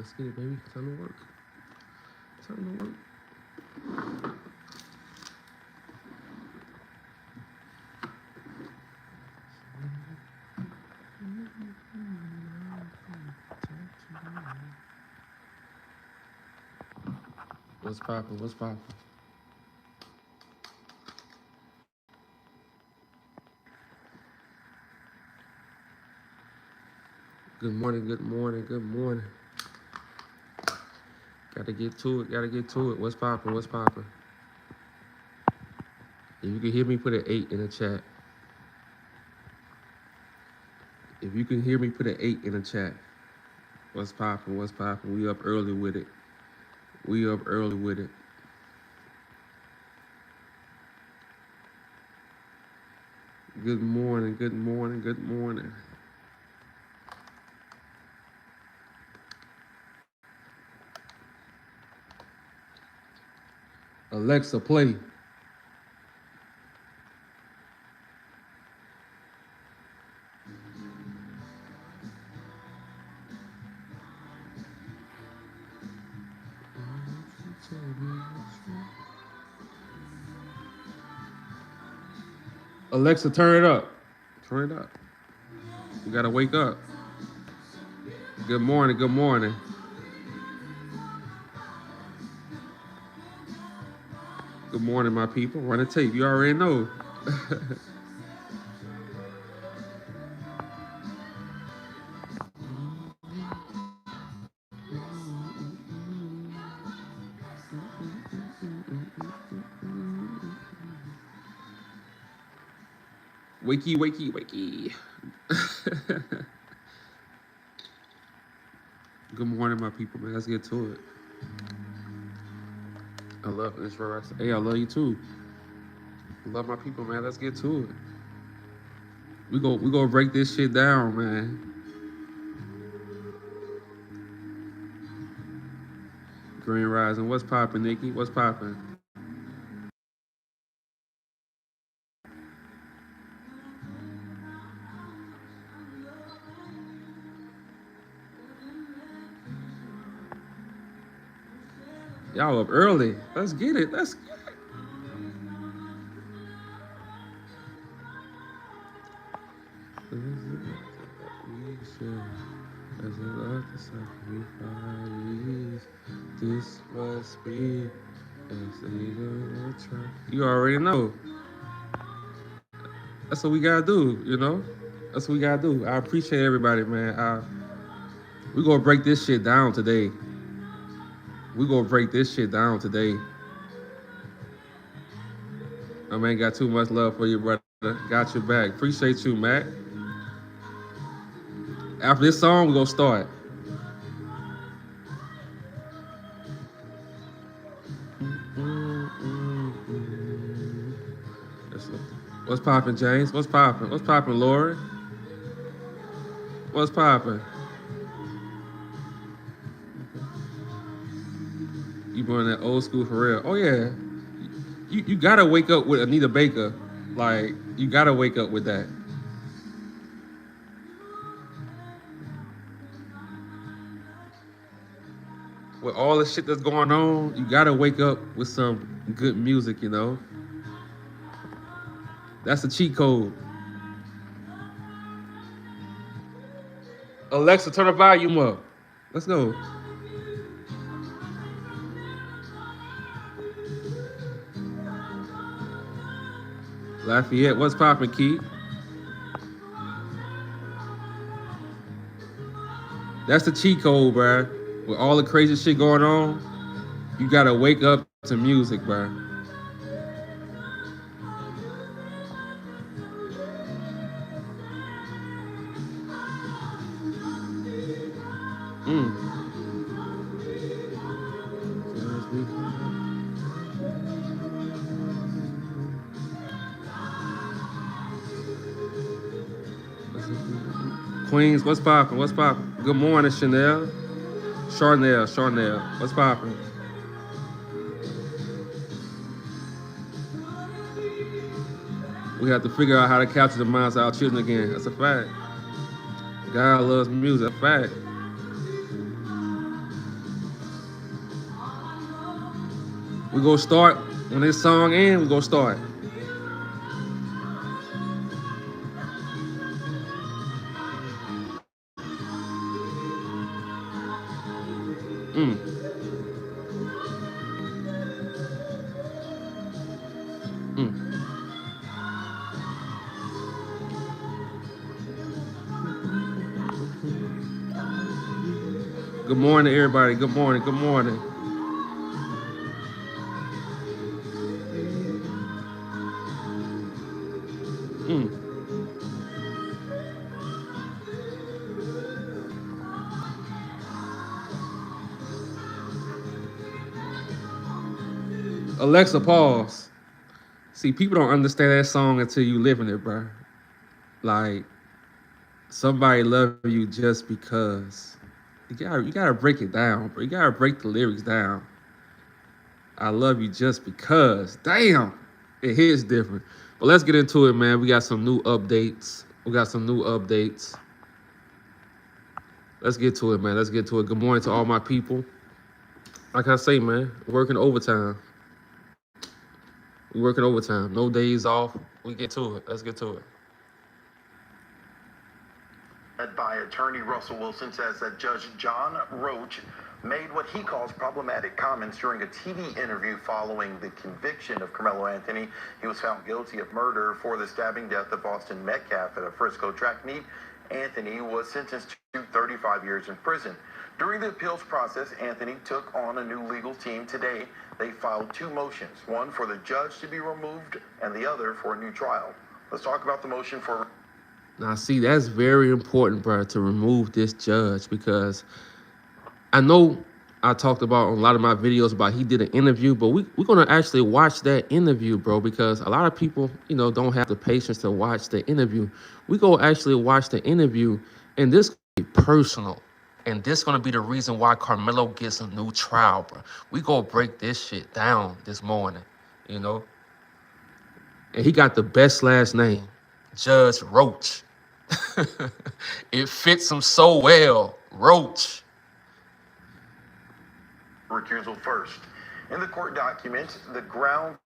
Let's get it, baby. Time to work. Time to work. What's poppin'? What's poppin'? Good morning, good morning, good morning. Gotta get to it, gotta get to it. What's poppin'? What's poppin'? If you can hear me, put an 8 in the chat. If you can hear me, put an 8 in the chat. What's poppin'? What's poppin'? We up early with it. We up early with it. Good morning, good morning, good morning. Alexa, play. Alexa, turn it up. Turn it up. You gotta wake up. Good morning, good morning. Good morning, my people. Run a tape. You already know. Wakey, wakey, wakey. Good morning, my people, man. Let's get to it. I love this. Hey, I love you too. I love my people, man. Let's get to it. We gonna break this shit down, man. Green Rising. What's poppin', Nikki? What's poppin'? Y'all up early. Let's get it. Let's get it. This must be. You already know. That's what we gotta do, you know? That's what we gotta do. I appreciate everybody, man. We gonna break this shit down today. We gonna break this shit down today. I man got too much love for you, brother. Got your back. Appreciate you, Matt. After this song, we gonna start. What's poppin', James? What's poppin'? What's poppin', Lori? What's poppin'? You born that old school for real? Oh yeah. You gotta wake up with Anita Baker. Like you gotta wake up with that. With all the shit that's going on, you gotta wake up with some good music, you know? That's the cheat code. Alexa, turn the volume up. Let's go. Lafayette, what's poppin', Keith? That's the cheat code, bruh. With all the crazy shit going on, you gotta wake up to music, bruh. Queens, what's poppin'? What's poppin'? Good morning, Chanel. Charnel, what's poppin'? We have to figure out how to capture the minds of our children again. That's a fact. God loves music. That's a fact. We gonna start when this song ends. We gonna start. Mm, mm. Good morning, everybody. Good morning. Good morning. Mm. Alexa, pause. See, people don't understand that song until you live in it, bro. Like somebody love you just because. You gotta break it down, bro. You gotta break the lyrics down. I love you just because. Damn, it hits different. But let's get into it, man. We got some new updates. We got some new updates. Let's get to it, man. Let's get to it. Good morning to all my people. Like I say, man, working overtime. We working overtime. No days off. We get to it. Let's get to it. Led by attorney Russell Wilson says that Judge John Roach made what he calls problematic comments during a TV interview following the conviction of Karmelo Anthony. He was found guilty of murder for the stabbing death of Austin Metcalf at a Frisco track meet. Anthony was sentenced to 35 years in prison. During the appeals process, Anthony took on a new legal team today. They filed two motions, one for the judge to be removed and the other for a new trial. Let's talk about the motion for... Now, see, that's very important, bro, to remove this judge because I know I talked about on a lot of my videos about he did an interview, but we're going to actually watch that interview, bro, because a lot of people, don't have the patience to watch the interview. We go actually watch the interview, and this be personal. And this going to be the reason why Karmelo gets a new trial, bro. We go break this shit down this morning, And he got the best last name, Judge Roach. It fits him so well, Roach. Recusal first. In the court document, the ground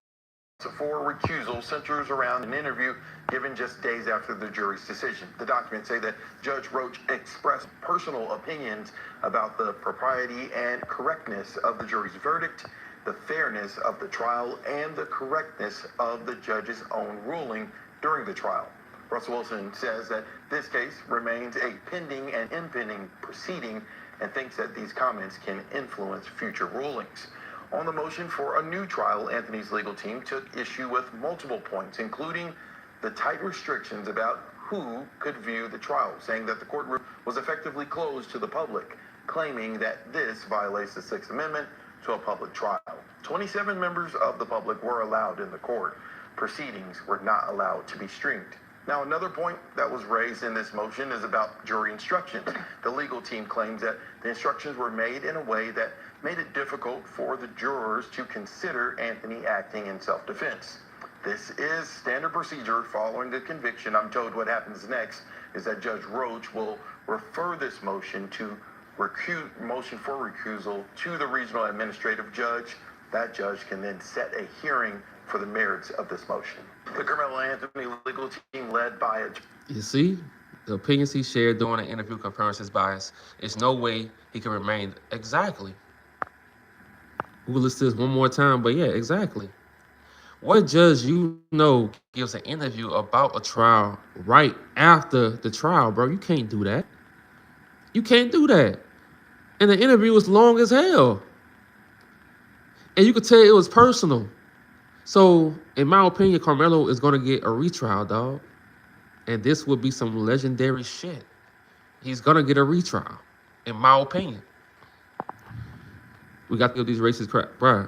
for recusal centers around an interview given just days after the jury's decision. The documents say that Judge Roach expressed personal opinions about the propriety and correctness of the jury's verdict, the fairness of the trial, and the correctness of the judge's own ruling during the trial. Russell Wilson says that this case remains a pending and impending proceeding and thinks that these comments can influence future rulings. On the motion for a new trial, Anthony's legal team took issue with multiple points, including the tight restrictions about who could view the trial, saying that the courtroom was effectively closed to the public, claiming that this violates the Sixth Amendment to a public trial. 27 members of the public were allowed in the court. Proceedings were not allowed to be streamed. Now, another point that was raised in this motion is about jury instructions. The legal team claims that the instructions were made in a way that made it difficult for the jurors to consider Anthony acting in self-defense. This is standard procedure following the conviction. I'm told what happens next is that Judge Roach will refer this motion for recusal to the regional administrative judge. That judge can then set a hearing for the merits of this motion. The Karmelo Anthony legal team led by a... You see, the opinions he shared during the interview confirms his bias. There's no way he can remain. Exactly. We'll listen to this one more time, but yeah, exactly. What judge gives an interview about a trial right after the trial, bro? You can't do that. You can't do that. And the interview was long as hell. And you could tell it was personal. So, in my opinion, Karmelo is going to get a retrial, dog. And this would be some legendary shit. He's going to get a retrial, in my opinion. We got to give these racist crap, bro.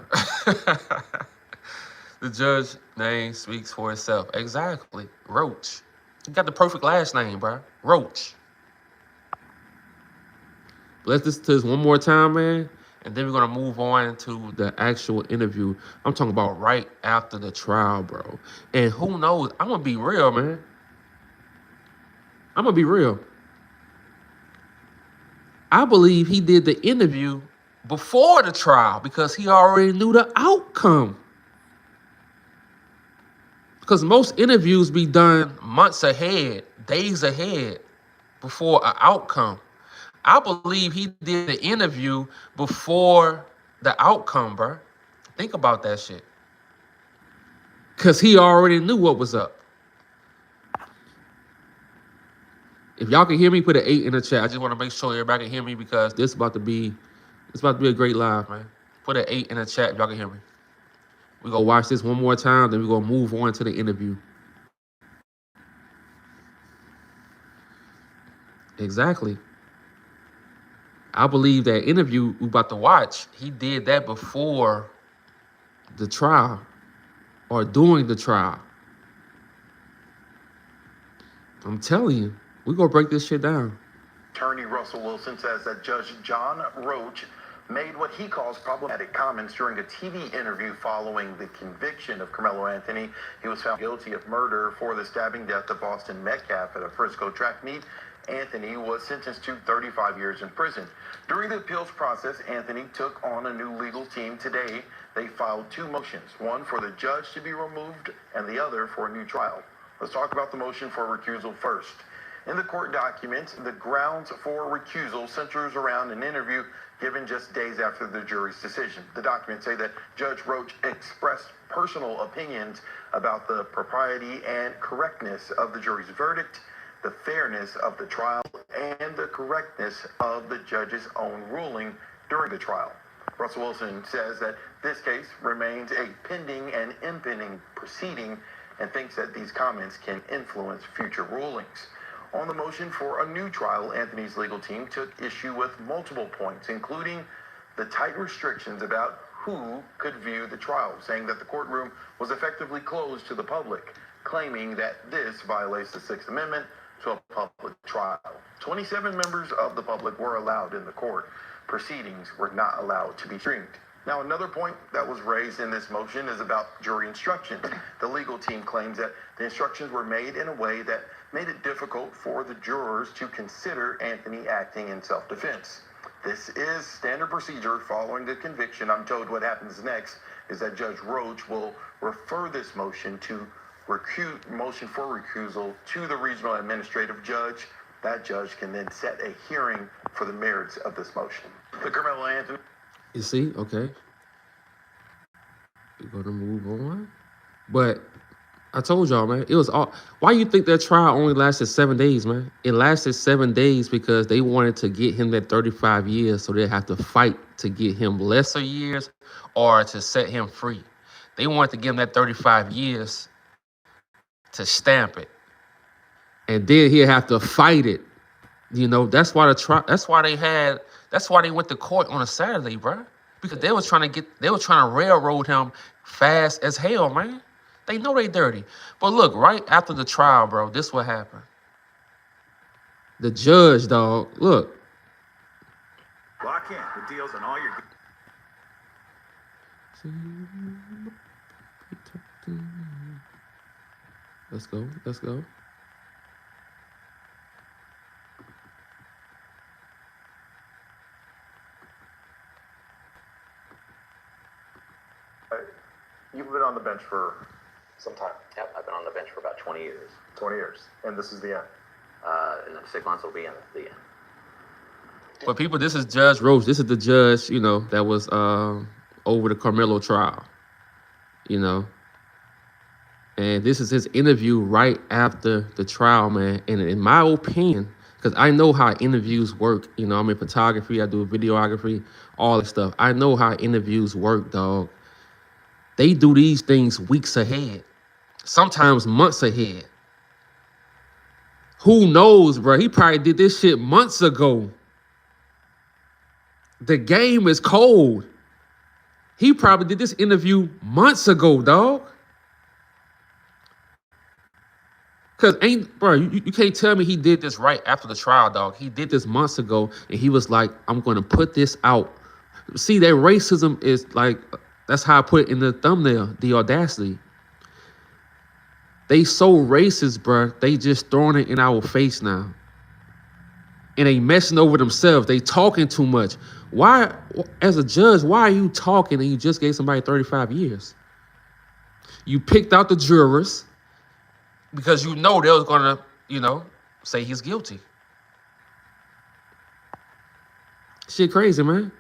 The judge name speaks for itself. Exactly. Roach. You got the perfect last name, bro. Roach. But let's listen to this one more time, man. And then we're going to move on to the actual interview. I'm talking about right after the trial, bro. And who knows? I'm going to be real, man. I'm going to be real. I believe he did the interview before the trial because he already knew the outcome. Because most interviews be done months ahead, days ahead, before an outcome. I believe he did the interview before the outcome, bro. Think about that shit. Because he already knew what was up. If y'all can hear me, put an 8 in the chat. I just want to make sure everybody can hear me because it's about to be a great live, man. Put an 8 in the chat if y'all can hear me. We're going to watch this one more time, then we're going to move on to the interview. Exactly. I believe that interview we're about to watch, he did that before the trial or during the trial. I'm telling you, we're going to break this shit down. Attorney Russell Wilson says that Judge John Roach made what he calls problematic comments during a TV interview following the conviction of Karmelo Anthony. He was found guilty of murder for the stabbing death of Austin Metcalf at a Frisco track meet. Anthony was sentenced to 35 years in prison. During the appeals process, Anthony took on a new legal team. Today, they filed 2 motions, one for the judge to be removed and the other for a new trial. Let's talk about the motion for recusal first. In the court documents, the grounds for recusal centers around an interview given just days after the jury's decision. The documents say that Judge Roach expressed personal opinions about the propriety and correctness of the jury's verdict, the fairness of the trial, and the correctness of the judge's own ruling during the trial. Russell Wilson says that this case remains a pending and impending proceeding and thinks that these comments can influence future rulings. On the motion for a new trial, Anthony's legal team took issue with multiple points, including the tight restrictions about who could view the trial, saying that the courtroom was effectively closed to the public, claiming that this violates the Sixth Amendment to a public trial. 27 members of the public were allowed in the court. Proceedings were not allowed to be streamed. Now, another point that was raised in this motion is about jury instructions. The legal team claims that the instructions were made in a way that made it difficult for the jurors to consider Anthony acting in self-defense. This is standard procedure following the conviction. I'm told what happens next is that Judge Roach will refer this motion for recusal to the regional administrative judge. That judge can then set a hearing for the merits of this motion. The Karmelo Anthony. You see? Okay. We're going to move on. But I told y'all, man, it was all. Why you think that trial only lasted 7 days, man? It lasted 7 days because they wanted to get him that 35 years, so they have to fight to get him lesser years or to set him free. They wanted to give him that 35 years to stamp it. And then he'll have to fight it. You know, that's why that's why they went to court on a Saturday, bro. Because they were trying to railroad him fast as hell, man. They know they dirty. But look, right after the trial, bro, this what happened. The judge, dog, look. Lock in the deals on all your... Let's go. You've been on the bench for some time. Yep, I've been on the bench for about 20 years. 20 years. And this is the end. In 6 months will be in the end. But people, this is Judge Roach. This is the judge, you know, that was over the Karmelo trial, you know. And this is his interview right after the trial, man. And in my opinion, because I know how interviews work, you know, I'm in photography, I do videography, all that stuff. I know how interviews work, dog. They do these things weeks ahead, sometimes months ahead. Who knows, bro? He probably did this shit months ago. The game is cold. He probably did this interview months ago, dog. Because you can't tell me he did this right after the trial, dog. He did this months ago, and he was like, I'm going to put this out. See, that racism is like... That's how I put it in the thumbnail, the audacity. They so racist, bro. They just throwing it in our face now. And they messing over themselves. They talking too much. Why, as a judge, why are you talking and you just gave somebody 35 years? You picked out the jurors because you know they was gonna, say he's guilty. Shit crazy, man.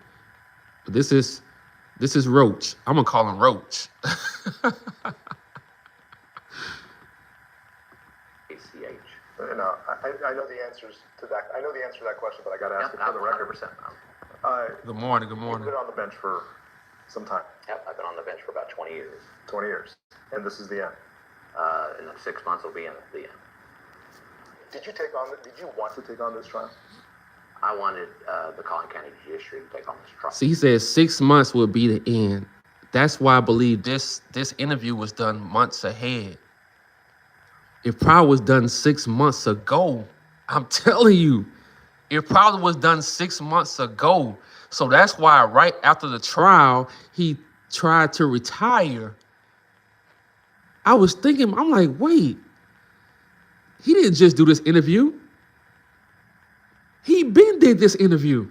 But this is Roach. I'm gonna call him Roach. ACH. No, I know the answers to that. I know the answer to that question, but I got to ask Yep, it for the record. 100%. Good morning. Good You've morning. been on the bench for some time, Yep, I've been on the bench for about 20 years. 20 years, and this is the end. In 6 months, will be in the end. Did you want to take on this trial? I wanted the Collin County Judiciary to take on this trial. See, he said 6 months will be the end. That's why I believe this interview was done months ahead. It probably was done 6 months ago. I'm telling you, it probably was done 6 months ago. So that's why right after the trial, he tried to retire. I was thinking, I'm like, wait, he didn't just do this interview. He been did this interview.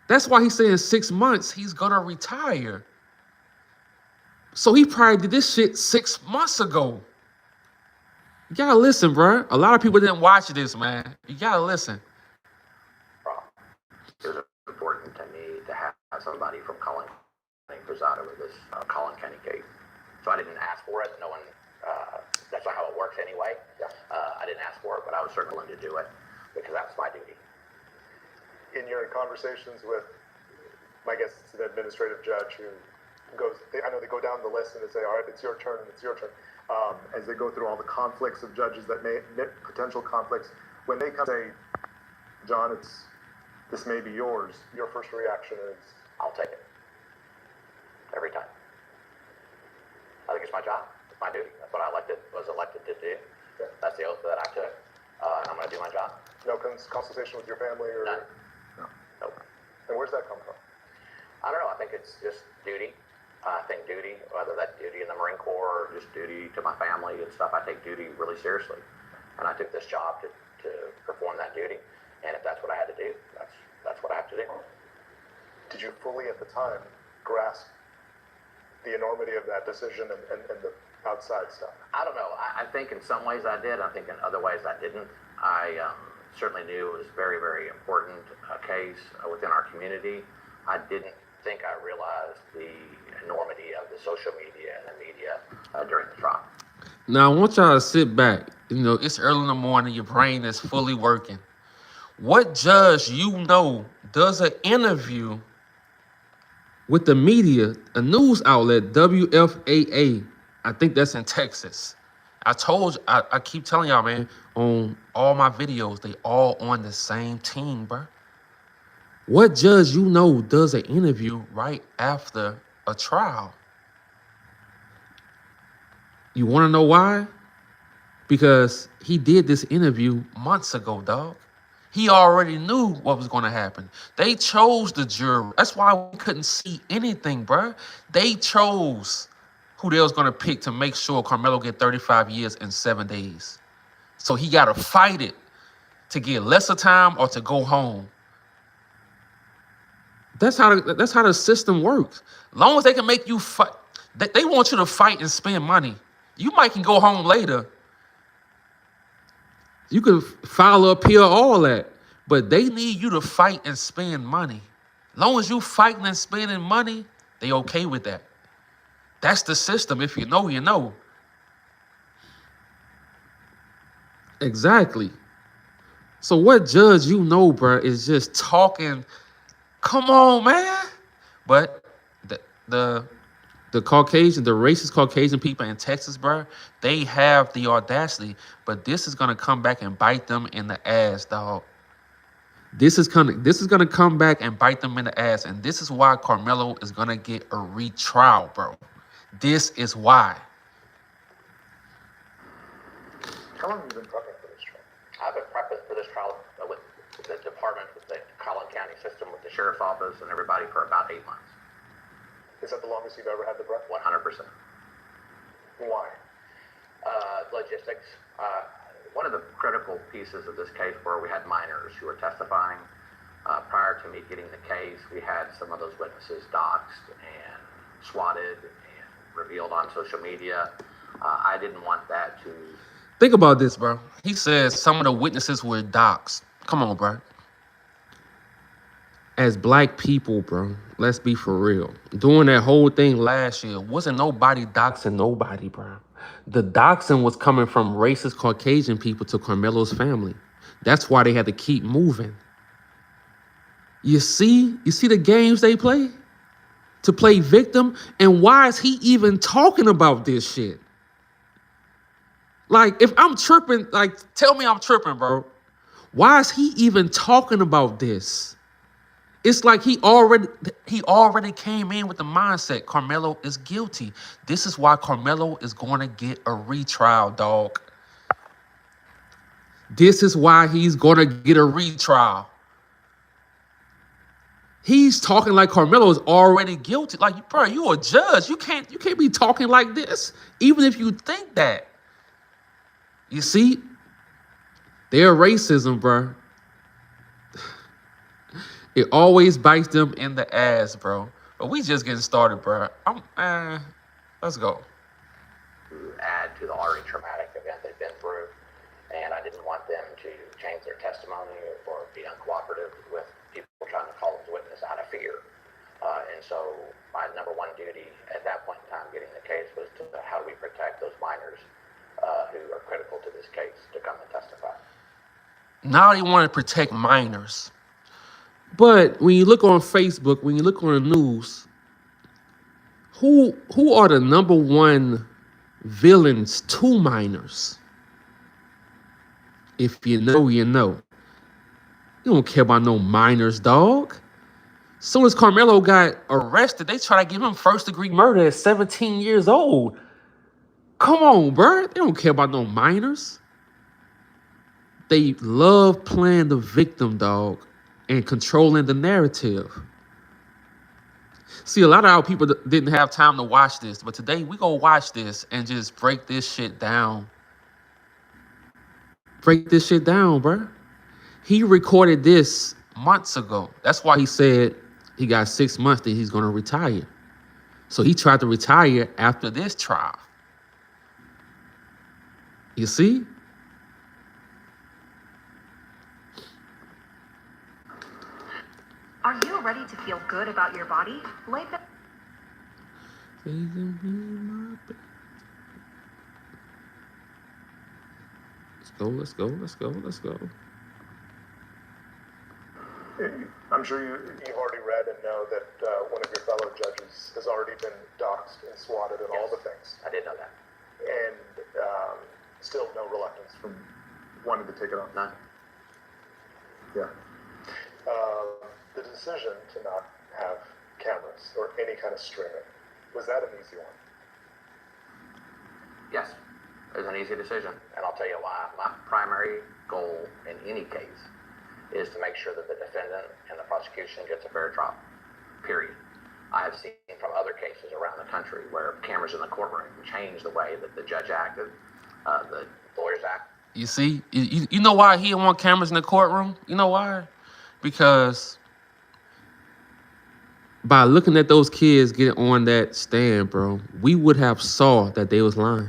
That's why he's saying 6 months, he's gonna retire. So he probably did this shit 6 months ago. You gotta listen, bro. A lot of people didn't watch this, man. You gotta listen. It was important to me to have somebody from Collin County preside over this Collin County case. So I didn't ask for it. No one, that's not how it works anyway. I didn't ask for it, but I was certainly willing to do it because that's my duty. In your conversations with, my guess it's an administrative judge who goes, I know they go down the list and they say, all right, it's your turn, and it's your turn. As they go through all the conflicts of judges that may, potential conflicts, when they come say, John, this may be yours, your first reaction is? I'll take it. Every time. I think it's my job. It's my duty. That's what I was elected to do. Okay. That's the oath that I took. And I'm going to do my job. No consultation with your family or? None. No. Nope. And where's that come from? I don't know. I think it's just duty. I think duty, whether that's duty in the Marine Corps or just duty to my family and stuff, I take duty really seriously. And I took this job to perform that duty. And if that's what I had to do, that's what I have to do. Did you fully at the time grasp the enormity of that decision and the outside stuff? I don't know. I think in some ways I did. I think in other ways I didn't. I certainly knew it was very, very important case within our community. I didn't think I realized the enormity of the social media and the media during the trial. Now, I want y'all to sit back. It's early in the morning. Your brain is fully working. What judge does an interview with the media, a news outlet, WFAA? I think that's in Texas. I keep telling y'all, man, on all my videos, they all on the same team, bro. What judge does an interview right after a trial? You want to know why? Because he did this interview months ago, dog. He already knew what was going to happen. They chose the jury. That's why we couldn't see anything, bro. They chose who they was going to pick to make sure Karmelo get 35 years in 7 days. So he got to fight it to get lesser time or to go home. That's how the system works. As long as they can make you fight, they want you to fight and spend money. You might can go home later. You can file an appeal, all that, but they need you to fight and spend money. As long as you fighting and spending money, they okay with that. That's the system. If you know, you know. Exactly. So what judge bro, is just talking? Come on, man. But the Caucasian, the racist Caucasian people in Texas, bro, they have the audacity, but this is gonna come back and bite them in the ass, dog. This is gonna come back and bite them in the ass, and this is why Karmelo is gonna get a retrial, bro. This is why. How long have you been prepping for this trial? I've been prepping for this trial with the department, with the Collin County system, with the sheriff's office, and everybody for about 8 months. Is that the longest you've ever had the prep? 100%. Why? Logistics. One of the critical pieces of this case where we had minors who were testifying, Prior to me getting the case, we had some of those witnesses doxxed and swatted and revealed on social media. I didn't want that to. Think about this, bro. He says some of the witnesses were doxxed. Come on, bro. As black people, bro, let's be for real. Doing that whole thing last year, wasn't nobody doxing nobody, bro. The doxing was coming from racist Caucasian people to Karmelo's family. That's why they had to keep moving. You see the games they play to play victim? And why is he even talking about this shit? Like, if I'm tripping, like, tell me I'm tripping, bro. Why is he even talking about this? It's like he already came in with the mindset Karmelo is guilty. This is why Karmelo is going to get a retrial, dog. This is why he's going to get a retrial. He's talking like Karmelo is already guilty. Like, bro, you a judge. You can't be talking like this, even if you think that. You see, their racism, bro. It always bites them in the ass, bro. But we just getting started, bro. Let's go. To add to the already traumatic event they've been through, and I didn't want them to change their testimony or be uncooperative with people trying to call them to witness out of fear. And so my number one duty at that point in time getting the case was to how do we protect those minors who are critical to this case to come and testify. Now they want to protect minors. But when you look on Facebook, when you look on the news, who are the number one villains to minors? If you know, you know. You don't care about no minors, dog. Soon as Karmelo got arrested, they try to give him first-degree murder at 17 years old. Come on, bro. They don't care about no minors. They love playing the victim, dog, and controlling the narrative. See, a lot of our people didn't have time to watch this, but today we gonna watch this and just break this shit down. Break this shit down, bro. He recorded this months ago. That's why he said he got 6 months that he's gonna retire. So he tried to retire after this trial. You see? Are you ready to feel good about your body? Let's go. I'm sure you've already read and know that one of your fellow judges has already been doxxed and swatted and all the things. I did know that. And still no reluctance from wanting to take it on. None. Yeah. The decision to not have cameras or any kind of streaming, was that an easy one? Yes, it was an easy decision, and I'll tell you why. My primary goal in any case is to make sure that the defendant and the prosecution gets a fair trial, period. I have seen from other cases around the country where cameras in the courtroom change the way that the judge acted, the lawyers act. You see, you know why he didn't want cameras in the courtroom? You know why? Because by looking at those kids get on that stand, bro, we would have saw that they was lying.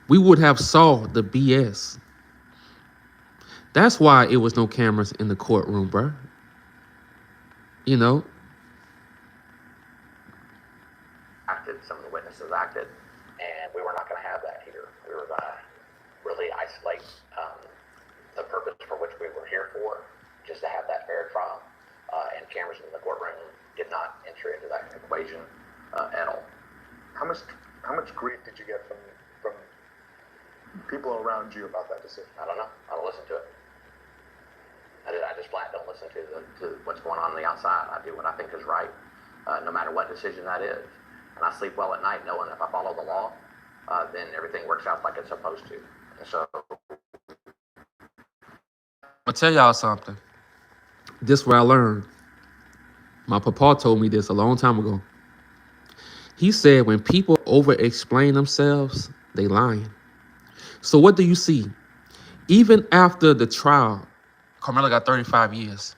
We would have saw the BS. That's why it was no cameras in the courtroom, bro. You know? Acted, some of the witnesses acted, and we were not going to have that here. We were going to really isolate the purpose for which we were here for, just to have that fair trial. And cameras in the courtroom did not enter into that equation at all. How much grief did you get from people around you about that decision? I don't know. I don't listen to it. I just flat don't listen to what's going on the outside. I do what I think is right, no matter what decision that is. And I sleep well at night knowing if I follow the law, then everything works out like it's supposed to. And so, I'll tell y'all something. This is what I learned. My papa told me this a long time ago. He said when people over-explain themselves, they lying. So what do you see? Even after the trial, Karmelo got 35 years.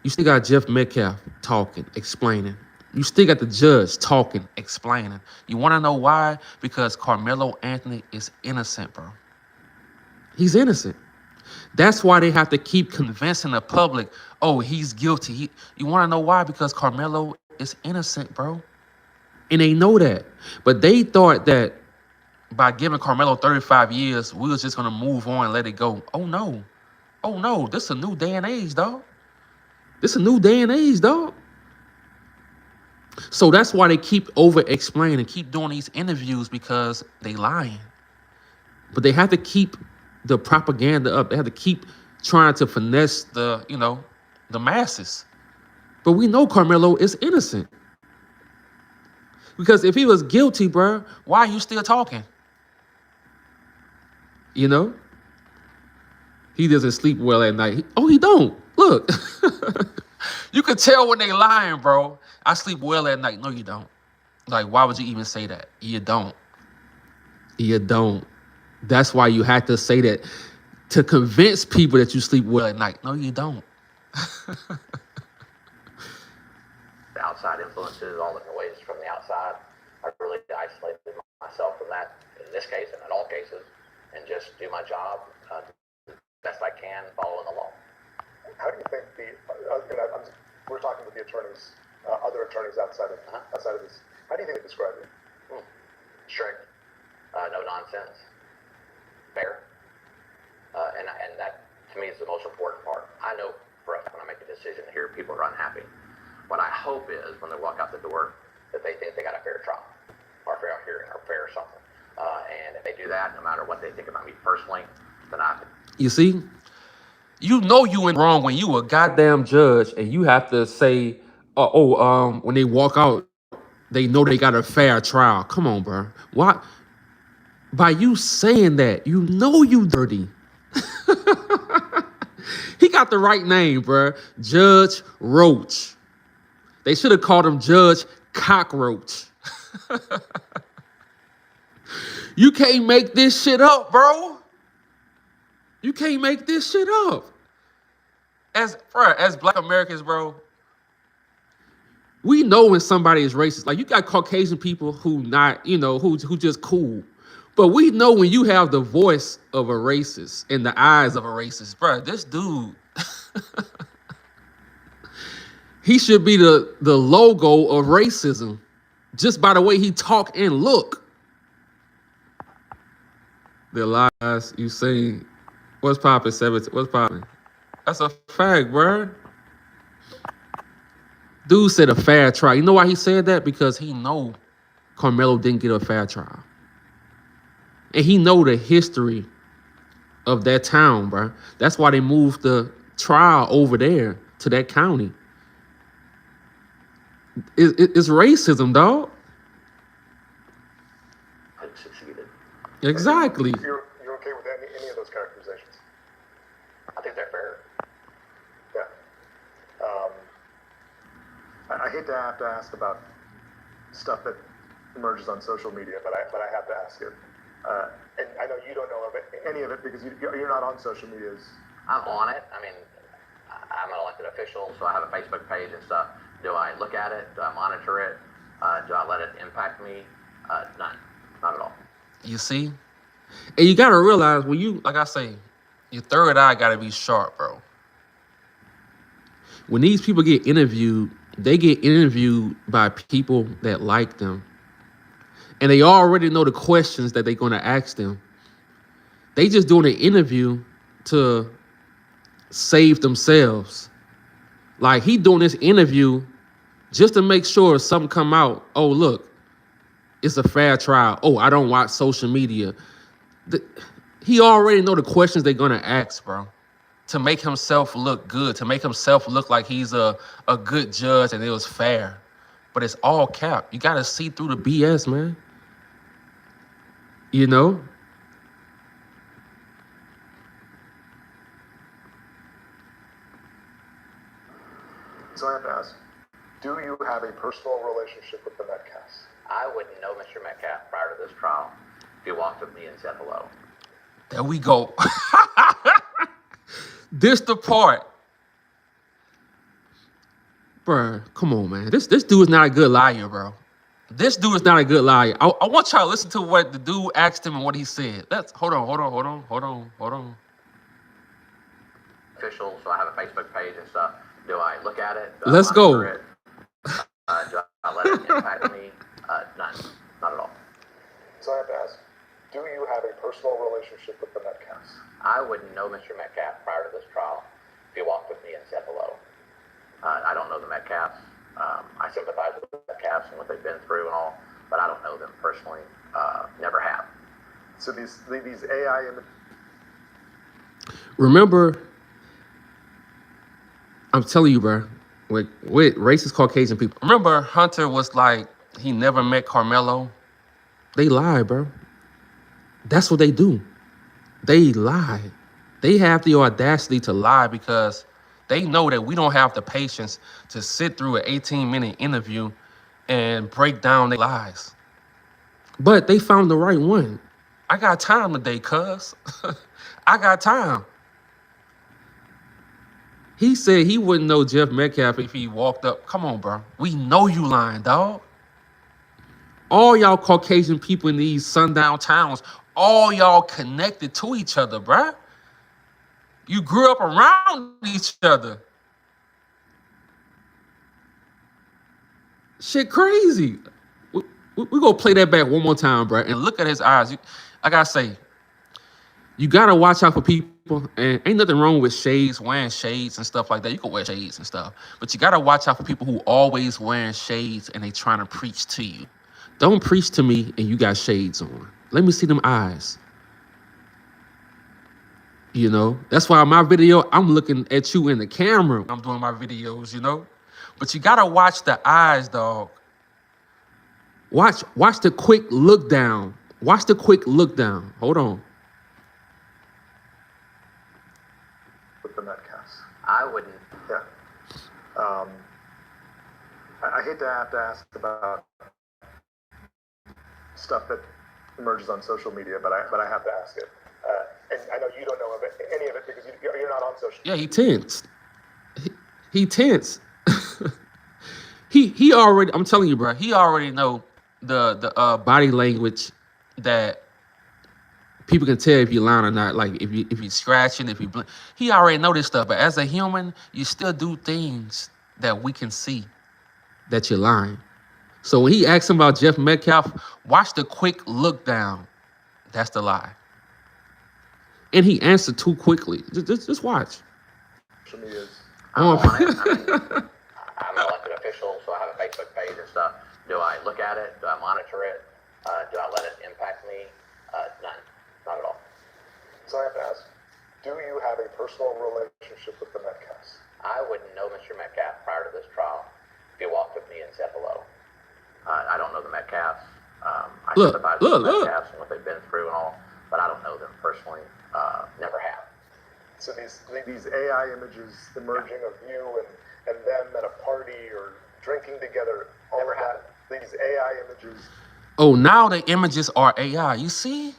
You still got Jeff Metcalf talking, explaining. You still got the judge talking, explaining. You want to know why? Because Karmelo Anthony is innocent, bro. He's innocent. That's why they have to keep convincing the public, oh, he's guilty. You want to know why? Because Karmelo is innocent, bro. And they know that. But they thought that by giving Karmelo 35 years, we was just going to move on and let it go. Oh, no. Oh, no. This is a new day and age, dog. This is a new day and age, dog. So that's why they keep over-explaining, keep doing these interviews, because they lying. But they have to keep the propaganda up. They have to keep trying to finesse the, the masses. But we know Karmelo is innocent. Because if he was guilty, bro, why are you still talking? You know? He doesn't sleep well at night. He don't. Look. You can tell when they lying, bro. I sleep well at night. No, you don't. Like, why would you even say that? You don't. You don't. That's why you had to say that to convince people that you sleep well at night. No, you don't. The outside influences, all the noise from the outside. I really isolated myself from that in this case and in all cases, and just do my job the best I can, following the law. How do you think we're talking with the attorneys, other attorneys outside of this. How do you think they describe it? Strict, no nonsense, fair, and that to me is the most important part. I know for us when I make a decision here, people are unhappy. What I hope is when they walk out the door that they think they got a fair trial, or fair hearing, or fair something. And if they do that, no matter what they think about me personally, then You see, you know you went wrong when you a goddamn judge and you have to say, when they walk out, they know they got a fair trial. Come on, bro. Why? By you saying that, you know you dirty. He got the right name, bro. Judge Roach. They should have called him Judge Cockroach. You can't make this shit up, bro. You can't make this shit up. As Black Americans, bro, we know when somebody is racist. Like, you got Caucasian people who not, who just cool. But we know when you have the voice of a racist and the eyes of a racist, bro. This dude, he should be the logo of racism just by the way he talk and look. The lies you say. What's poppin', 17? What's poppin'? That's a fact, bro. Dude said a fair trial. You know why he said that? Because he know Karmelo didn't get a fair trial. And he know the history of that town, bro. That's why they moved the trial over there to that county. It's racism, dog. I succeeded. Exactly. You're okay with any of those characterizations? I think they're fair. Yeah. I hate to have to ask about stuff that emerges on social media, but I have to ask it. And I know you don't know of any of it because you're not on social media. I'm on it. I mean, I'm an elected official, so I have a Facebook page and stuff. Do I look at it? Do I monitor it? Do I let it impact me? None. Not at all. You see? And you got to realize when you, like I say, your third eye got to be sharp, bro. When these people get interviewed, they get interviewed by people that like them. And they already know the questions that they're going to ask them. They just doing an interview to save themselves. Like, he doing this interview just to make sure something come out. Oh, look, it's a fair trial. Oh, I don't watch social media. He already know the questions they're going to ask, bro. To make himself look good. To make himself look like he's a good judge and it was fair. But it's all cap. You got to see through the BS, man. You know? So I have to ask, do you have a personal relationship with the Metcalfs? I wouldn't know Mr. Metcalf prior to this trial if he walked with me and said hello. There we go. This the part. Bruh, come on, man. This dude is not a good liar, bro. This dude is not a good liar. I want y'all to listen to what the dude asked him and what he said. Hold on. Official, so I have a Facebook page and stuff. Do I look at it? Do Let's I monitor go. it? Do I let it impact me? None. Not at all. So I have to ask, do you have a personal relationship with the Metcalfs? I wouldn't know Mr. Metcalf prior to this trial if he walked with me and said hello. I don't know the Metcalfs. I sympathize with the Metcalfs and what they've been through and all, but I don't know them personally. Never have. So these AI images. Remember, I'm telling you, bro, with racist Caucasian people. Remember, Hunter was like, he never met Karmelo. They lie, bro. That's what they do. They lie. They have the audacity to lie because they know that we don't have the patience to sit through an 18-minute interview and break down their lies. But they found the right one. I got time today, cuz. I got time. He said he wouldn't know Jeff Metcalf if he walked up. Come on, bro. We know you lying, dog. All y'all Caucasian people in these sundown towns, all y'all connected to each other, bruh. You grew up around each other. Shit crazy. We gonna play that back one more time, bruh, and look at his eyes. I gotta say, you gotta watch out for people, and ain't nothing wrong with shades, wearing shades and stuff like that. You can wear shades and stuff, but you gotta watch out for people who always wearing shades and they trying to preach to you. Don't preach to me and you got shades on. Let me see them eyes. You know, that's why my video, I'm looking at you in the camera. I'm doing my videos, you know, but you gotta watch the eyes, dog. Watch the quick look down. Watch the quick look down. Hold on. With the Metcalfs. I wouldn't. Yeah. I hate to have to ask about stuff that emerges on social media, but I have to ask it. And I know you don't know of it, any of it because you're not on social. Yeah, he tense. He tense. he already. I'm telling you, bro. He already know the body language that people can tell if you're lying or not. Like if you're scratching, if you blink. He already know this stuff. But as a human, you still do things that we can see that you're lying. So when he asks him about Jeff Metcalf, watch the quick look down. That's the lie. And he answered too quickly. Just watch. Social media is. I'm on it. I mean, I'm an elected official, so I have a Facebook page and stuff. Do I look at it? Do I monitor it? Do I let it impact me? None. Not at all. So I have to ask, do you have a personal relationship with the Metcalfs? I wouldn't know Mr. Metcalf prior to this trial if he walked with me and said hello. I don't know the Metcalfs. I sympathize with the Metcalfs and what they've been through and all, but I don't know them personally. Never have. So these AI images emerging of you and them at a party or drinking together, all Never of that, these AI images. Oh, now the images are AI. You see?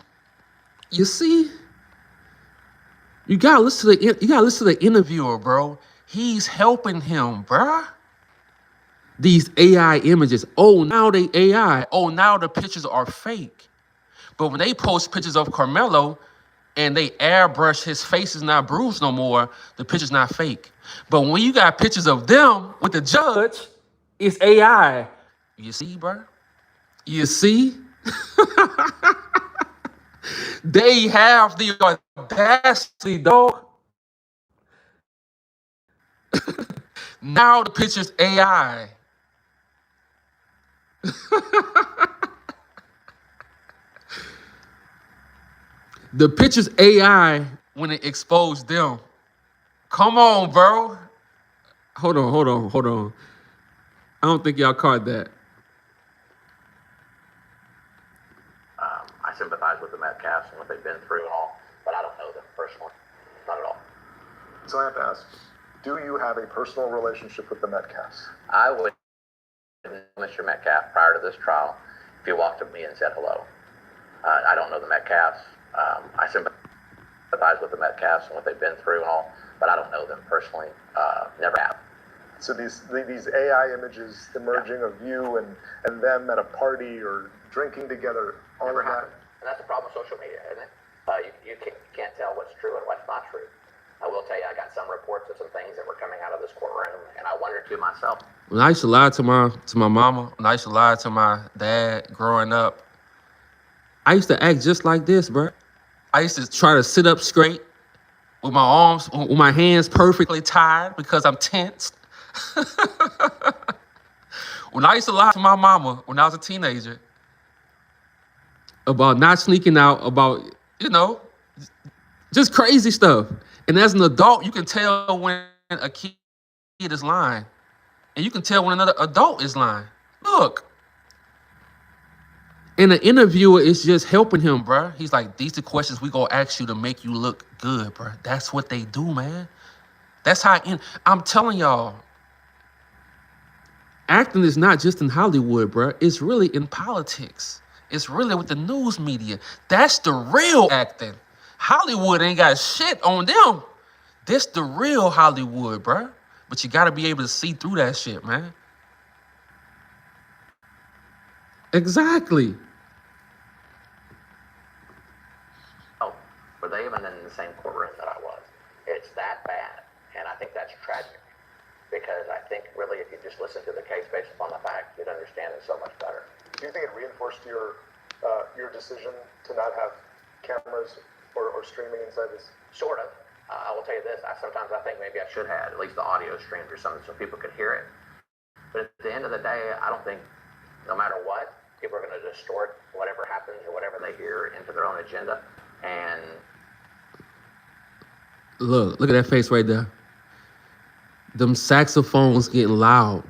You see? You gotta listen to the interviewer, bro. He's helping him, bruh. These AI images. Oh, now they AI. Oh, now the pictures are fake. But when they post pictures of Karmelo and they airbrush his face is not bruised no more, the picture's not fake. But when you got pictures of them with the judge, it's AI. You see, bruh? You see? They have the audacity, dog. Now the picture's AI. The picture's AI when it exposed them. Come on, bro. Hold on. I don't think y'all caught that. I sympathize with the Metcalfs and what they've been through and all, but I don't know them personally. Not at all. So I have to ask, do you have a personal relationship with the Metcalfs? I would know Mr. Metcalf prior to this trial if he walked up to me and said hello. I don't know the Metcalfs. I sympathize sympathize with the Metcalfs and what they've been through and all, but I don't know them personally. Never have. So these AI images emerging of you and them at a party or drinking together, all Never of that. happened. And that's the problem with social media, isn't it? You can't tell what's true and what's not true. I will tell you, I got some reports of some things that were coming out of this courtroom, and I wondered to myself. When I used to lie to my mama, when I used to lie to my dad growing up, I used to act just like this, bro. I used to try to sit up straight with my arms, with my hands perfectly tied because I'm tensed. When I used to lie to my mama when I was a teenager about not sneaking out, about, just crazy stuff. And as an adult, you can tell when a kid is lying. And you can tell when another adult is lying. Look. And the interviewer is just helping him, bro. He's like, these are the questions we gonna ask you to make you look good, bro. That's what they do, man. That's how I'm telling y'all, acting is not just in Hollywood, bro. It's really in politics. It's really with the news media. That's the real acting. Hollywood ain't got shit on them. This the real Hollywood, bro. But you gotta be able to see through that shit, man. Exactly. Oh, were they even in the same courtroom that I was? It's that bad, and I think that's tragic. Because I think really if you just listen to the case based upon the facts, you'd understand it so much better. Do you think it reinforced your decision to not have cameras or streaming inside this? Sort of. I will tell you this, sometimes I think maybe I should have at least the audio streamed or something so people could hear it. But at the end of the day, I don't think, no matter what, people are going to distort whatever happens or whatever they hear into their own agenda. And look at that face right there. Them saxophones getting loud.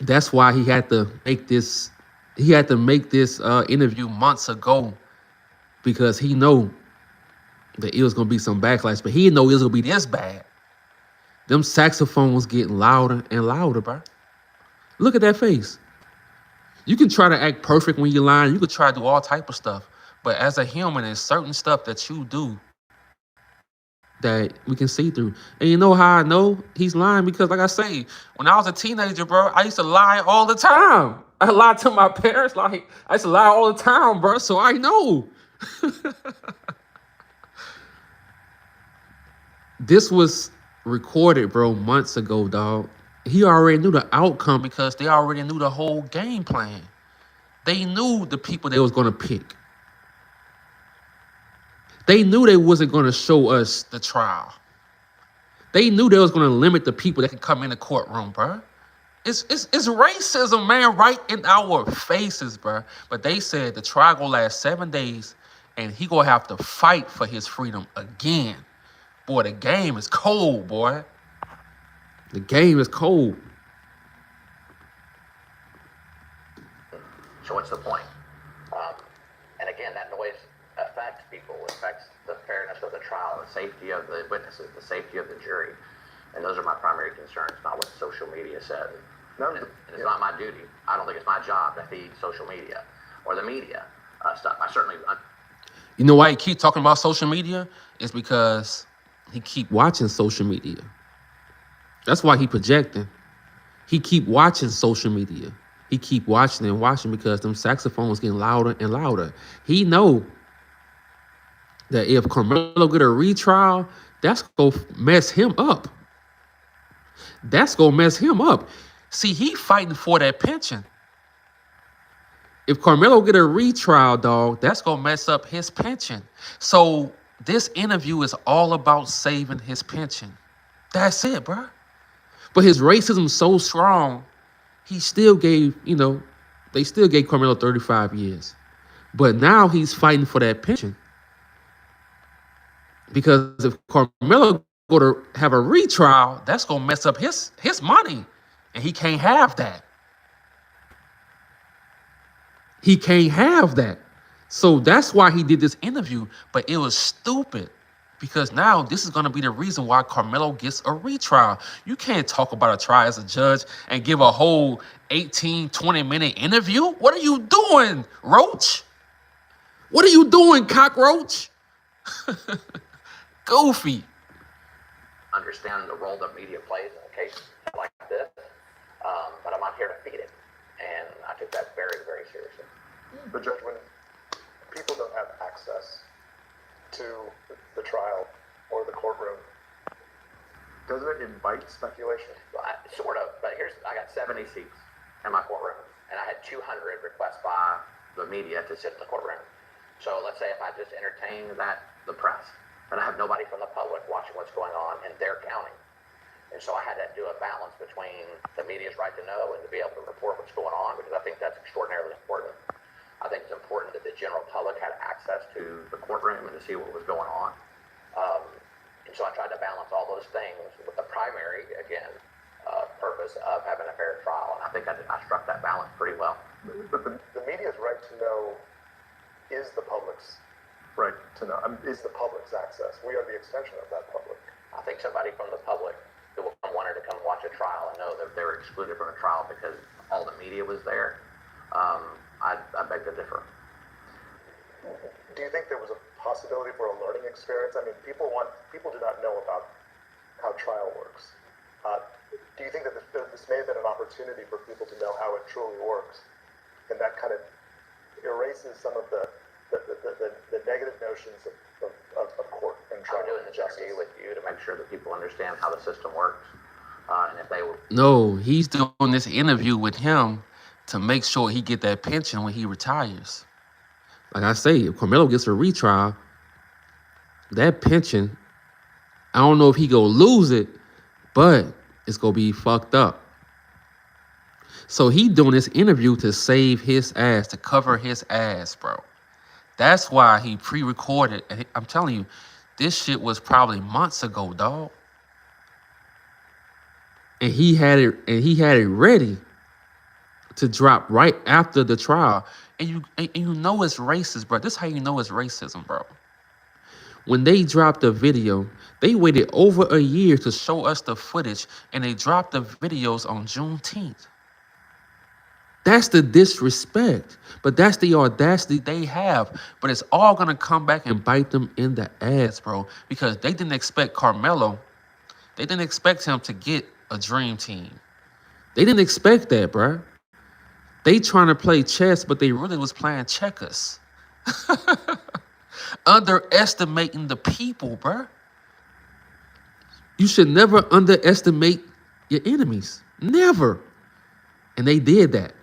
That's why he had to make this. He had to make this interview months ago because he know that it was gonna be some backlash, but he didn't know it was gonna be this bad. Them saxophones getting louder and louder, bro. Look at that face. You can try to act perfect when you're lying. You can try to do all type of stuff, but as a human, there's certain stuff that you do that we can see through. And you know how I know he's lying? Because like I say, when I was a teenager, bro, I used to lie all the time. I lied to my parents. Like, I used to lie all the time, bro. So I know. This was recorded, bro, months ago, dog. He already knew the outcome because they already knew the whole game plan. They knew the people they was going to pick. They knew they wasn't going to show us the trial. They knew they was going to limit the people that could come in the courtroom, bro. It's racism, man, right in our faces, bro. But they said the trial gonna last 7 days, and he gonna have to fight for his freedom again. Boy, the game is cold, boy. The game is cold. so what's the point? And again, that noise affects people, affects the fairness of the trial, the safety of the witnesses, the safety of the jury. And those are my primary concerns, not what social media said. And it's not my duty. I don't think it's my job to feed social media or the media stuff. I certainly... You know why he keep talking about social media? It's because he keep watching social media. That's why he projecting. He keep watching social media. He keep watching and watching because them saxophones getting louder and louder. He know that if Karmelo get a retrial, that's gonna mess him up. That's gonna mess him up. See, he fighting for that pension. If Karmelo get a retrial, dog, that's gonna mess up his pension. So this interview is all about saving his pension. That's it, bro. But his racism is so strong, he still gave, they still gave Karmelo 35 years. But now he's fighting for that pension. Because if Karmelo go to have a retrial, that's gonna mess up his money. And he can't have that. He can't have that. So that's why he did this interview. But it was stupid. Because now this is going to be the reason why Karmelo gets a retrial. You can't talk about a trial as a judge and give a whole 18, 20-minute interview. What are you doing, Roach? What are you doing, cockroach? Goofy. Understand the role that media plays in a case like this, but I'm not here to feed it. And I took that very, very seriously. But Judge, when people don't have access to the trial or the courtroom, doesn't it invite speculation? Well, sort of, but I got 70 seats in my courtroom, and I had 200 requests by the media to sit in the courtroom. So let's say if I just entertain the press, and I have nobody from the public watching what's going on in their county. And so I had to do a balance between the media's right to know and to be able to report what's going on, because I think that's extraordinarily important. I think it's important that the general public had access to the courtroom and to see what was going on. And so I tried to balance all those things with the primary, again, purpose of having a fair trial. And I think I struck that balance pretty well. But the media's right to know is the public's right to know, is the public's access. We are the extension of that public. I think somebody from the public who wanted to come watch a trial and know that they were excluded from a trial because all the media was there, I beg to differ. Do you think there was a possibility for a learning experience? I mean, people do not know about how trial works. Do you think that this may have been an opportunity for people to know how it truly works, and that kind of erases some of the negative notions of court and trial? I'm doing this interview with you to make sure that people understand how the system works, and if they will. No, he's doing this interview with him to make sure he get that pension when he retires. Like I say, if Karmelo gets a retrial, that pension, I don't know if he gonna lose it, but it's gonna be fucked up. So he doing this interview to save his ass, to cover his ass, bro. That's why he pre-recorded. And I'm telling you, this shit was probably months ago, dog. And he had it ready to drop right after the trial. And you know it's racist, bro. This is how you know it's racism, bro. When they dropped the video, they waited over a year to show us the footage, and they dropped the videos on Juneteenth. That's the disrespect, but that's the audacity they have. But it's all going to come back and bite them in the ass, bro, because they didn't expect Karmelo. They didn't expect him to get a dream team. They didn't expect that, bro. They trying to play chess, but they really was playing checkers. Underestimating the people, bro. You should never underestimate your enemies. Never. And they did that.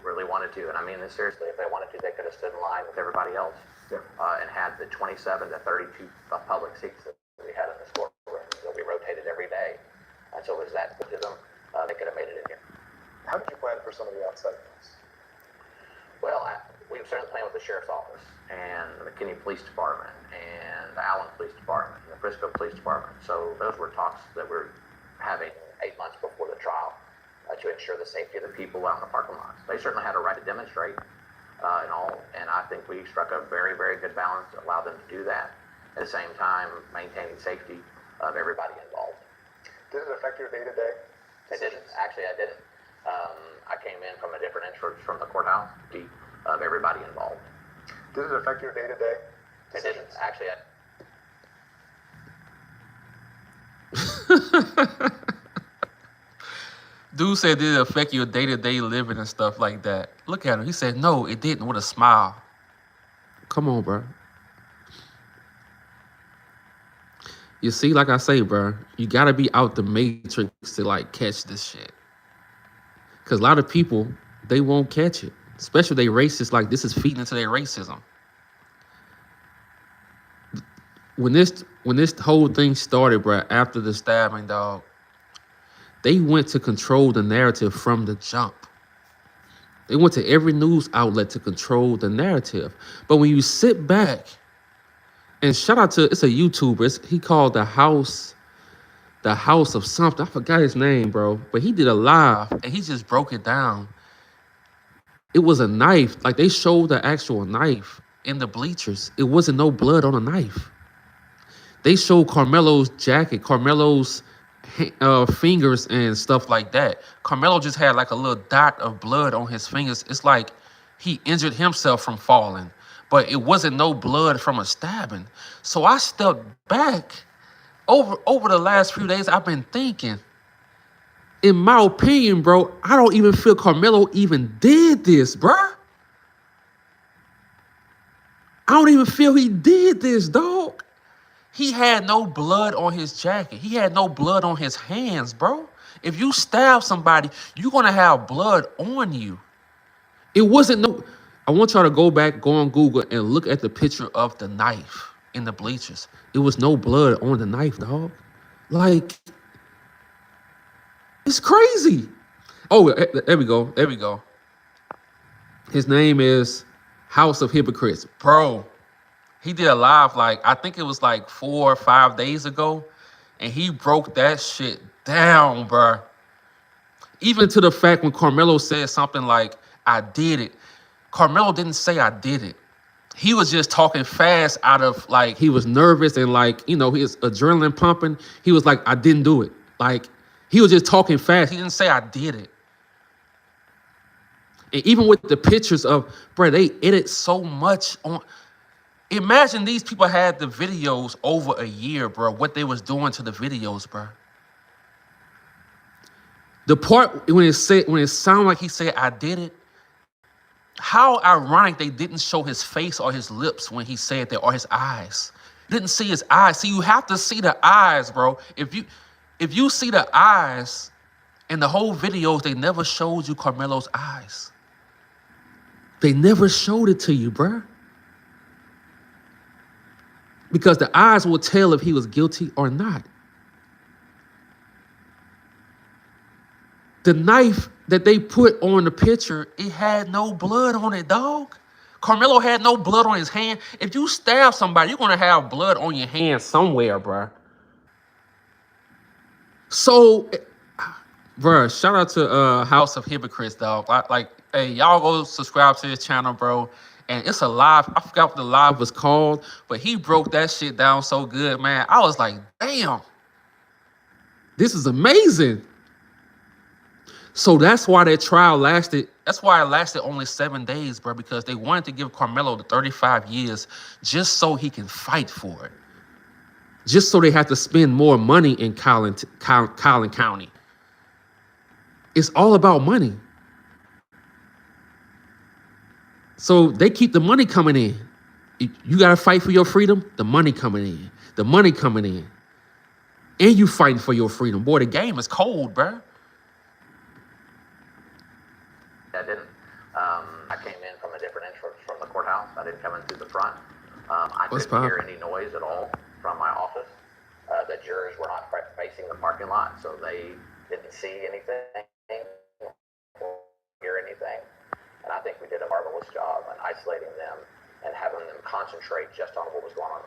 Really wanted to, and I mean this seriously, if they wanted to, they could have stood in line with everybody else and had the 27 to 32 public seats that we had in the courtroom that we rotated every day. And so was that to them, they could have made it in here. How did you plan for some of the outside things? Well, we certainly planned with the sheriff's office and the McKinney Police Department and the Allen Police Department and the Frisco Police Department. So those were talks that we're having 8 months before the trial to ensure the safety of the people out in the parking lots. They certainly had a right to demonstrate and I think we struck a very, very good balance that allowed them to do that. At the same time, maintaining safety of everybody involved. Did it affect your day-to-day? It didn't. Actually, I didn't. I came in from a different entrance from the courthouse of everybody involved. Did it affect your day-to-day? It didn't. Actually, Dude said, did it affect your day-to-day living and stuff like that? Look at him. He said, no, it didn't, with a smile. Come on, bro. You see, like I say, bro, you got to be out the matrix to, like, catch this shit. Because a lot of people, they won't catch it. Especially they racist, like, this is feeding into their racism. When this whole thing started, bro, after the stabbing, dog, they went to control the narrative from the jump. They went to every news outlet to control the narrative. But when you sit back, and shout out to, it's a YouTuber, he called the house of something. I forgot his name, bro. But he did a live, and he just broke it down. It was a knife. Like, they showed the actual knife in the bleachers. It wasn't no blood on a knife. They showed Karmelo's jacket, Karmelo's fingers and stuff like that. Karmelo just had like a little dot of blood on his fingers. It's like he injured himself from falling. but it wasn't no blood from a stabbing. So I stepped back. Over the last few days, I've been thinking, in my opinion, bro, I don't even feel Karmelo even did this, bruh. I don't even feel he did this, dog. He had no blood on his jacket. He had no blood on his hands, bro. If you stab somebody, you're going to have blood on you. It wasn't no... I want y'all to go on Google and look at the picture of the knife in the bleachers. It was no blood on the knife, dog. Like, it's crazy. Oh, there we go. There we go. His name is House of Hypocrites. Bro, he did a live, like, I think it was like 4 or 5 days ago. And he broke that shit down, bro. Even to the fact when Karmelo said something like, I did it. Karmelo didn't say I did it. He was just talking fast out of, like, he was nervous and, like, you know, his adrenaline pumping. He was like, I didn't do it. Like, he was just talking fast. He didn't say I did it. And even with the pictures of, bro, they edit so much on. Imagine these people had the videos over a year, bro, what they was doing to the videos, bro. The part when it sounded like he said, I did it, how ironic they didn't show his face or his lips when he said that, or his eyes. You didn't see his eyes. See, you have to see the eyes, bro. If you see the eyes in the whole videos, they never showed you Karmelo's eyes. They never showed it to you, bro. Because the eyes will tell if he was guilty or not. The knife that they put on the picture, it had no blood on it, dog. Karmelo had no blood on his hand. If you stab somebody, you're going to have blood on your hand somewhere, bro. So, bro, shout out to House of Hypocrites, dog. Like, hey, y'all go subscribe to his channel, bro. And it's a live. I forgot what the live was called, but he broke that shit down so good, man. I was like, damn, this is amazing. So that's why that trial lasted. That's why it lasted only 7 days, bro, because they wanted to give Karmelo the 35 years just so he can fight for it. Just so they have to spend more money in Collin County. It's all about money. So they keep the money coming in. You got to fight for your freedom, the money coming in. The money coming in. And you fighting for your freedom. Boy, the game is cold, bro. I didn't. I came in from a different entrance from the courthouse. I didn't come in through the front. I couldn't hear any noise at all from my office. The jurors were not facing the parking lot, so they didn't see anything or hear anything. And I think we did a marvelous job in isolating them and having them concentrate just on what was going on.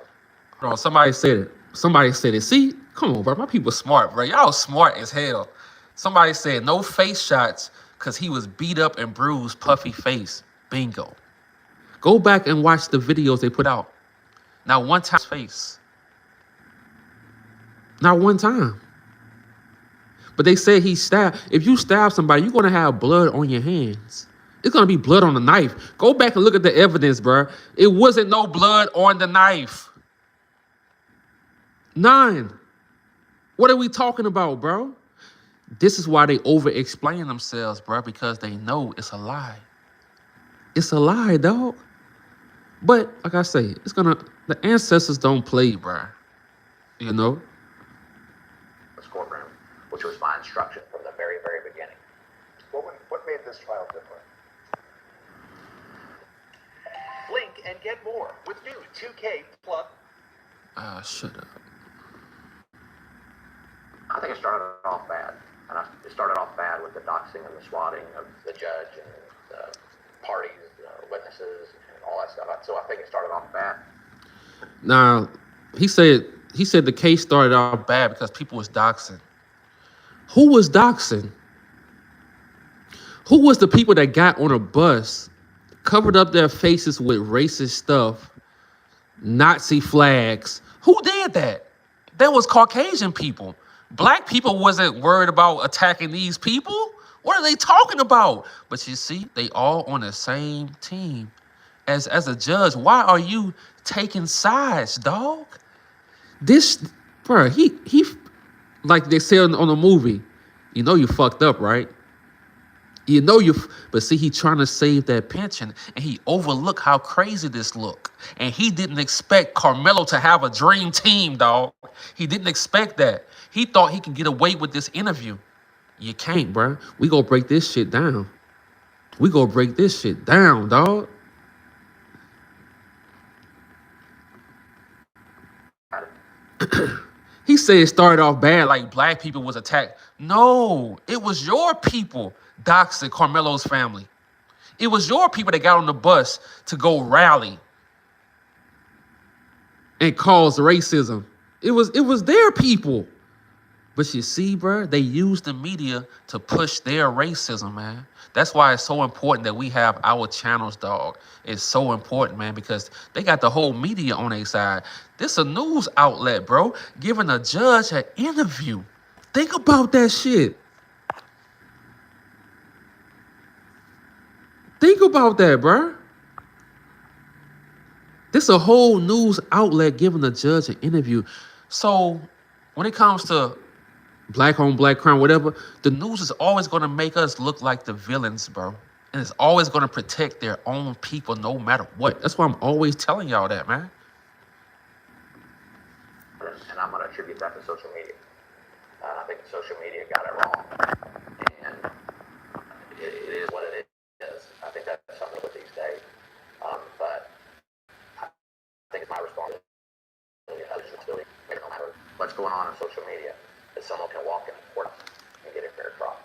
Bro, somebody said it. Somebody said it. See, come on, bro. My people smart, bro. Y'all smart as hell. Somebody said no face shots because he was beat up and bruised, puffy face. Bingo. Go back and watch the videos they put out. Not one time face. Not one time. But they said he stabbed. If you stab somebody, you're going to have blood on your hands. It's going to be blood on the knife. Go back and look at the evidence, bro. It wasn't no blood on the knife. None. What are we talking about, bro? This is why they over-explain themselves, bro, because they know it's a lie. It's a lie, dog. But, like I say, the ancestors don't play, bro. You know? This courtroom, which was my instruction from the very, very beginning. What made this trial different? Blink and get more with new 2K Plus. Shut up. I think it started off bad. And it started off bad with the doxing and the swatting of the judge and the parties, witnesses, and all that stuff. So I think it started off bad. Now, he said the case started off bad because people was doxing. Who was doxing? Who was the people that got on a bus, covered up their faces with racist stuff, Nazi flags? Who did that? That was Caucasian people. Black people wasn't worried about attacking these people. What are they talking about? But you see, they all on the same team. as a judge, why are you taking sides, dog? This, bro, he like they say on the movie, you know you fucked up, right? You know but see, he trying to save that pension, and he overlooked how crazy this look. And he didn't expect Carmelo to have a dream team, dog. He didn't expect that. He thought he could get away with this interview. You can't, bro. We gonna break this shit down. We gonna break this shit down, dog. He said it started off bad, like black people was attacked. No, it was your people doxing Carmelo's family. It was your people that got on the bus to go rally and cause racism. It was their people. But you see, bro, they use the media to push their racism, man. That's why it's so important that we have our channels, dog. It's so important, man, because they got the whole media on their side. This a news outlet, bro, giving a judge an interview. Think about that shit. Think about that, bro. This a whole news outlet giving the judge an interview. So when it comes to black on black crime, whatever, the news is always going to make us look like the villains, bro. And it's always going to protect their own people no matter what. That's why I'm always telling y'all that, man. And I'm going to attribute that to social media. I think social media got it wrong. And it is what it is. I think that's something with these days. But I think it's my responsibility, no matter what's going on social media, that someone can walk in court and get a fair trial.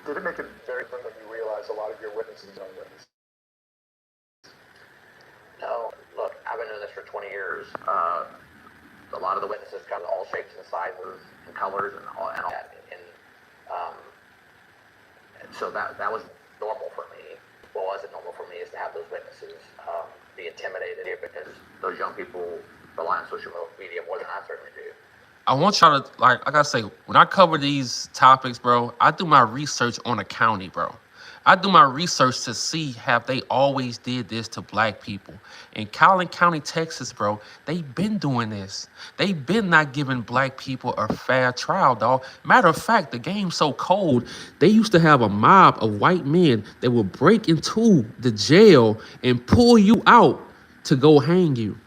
Did it make it very clear when you realized a lot of your witnesses are witnesses? No, look, I've been doing this for 20 years. A lot of the witnesses come in all shapes and sizes and colors and all that. And so that was normal for me. What wasn't normal for me is to have those witnesses be intimidated here because those young people rely on social media more than I certainly do. I want y'all to, like I say, when I cover these topics, bro, I do my research on a county, bro. I do my research to see have they always did this to black people. In Collin County, Texas, bro, they been doing this. They been not giving black people a fair trial, dog. Matter of fact, the game's so cold, they used to have a mob of white men that would break into the jail and pull you out to go hang you.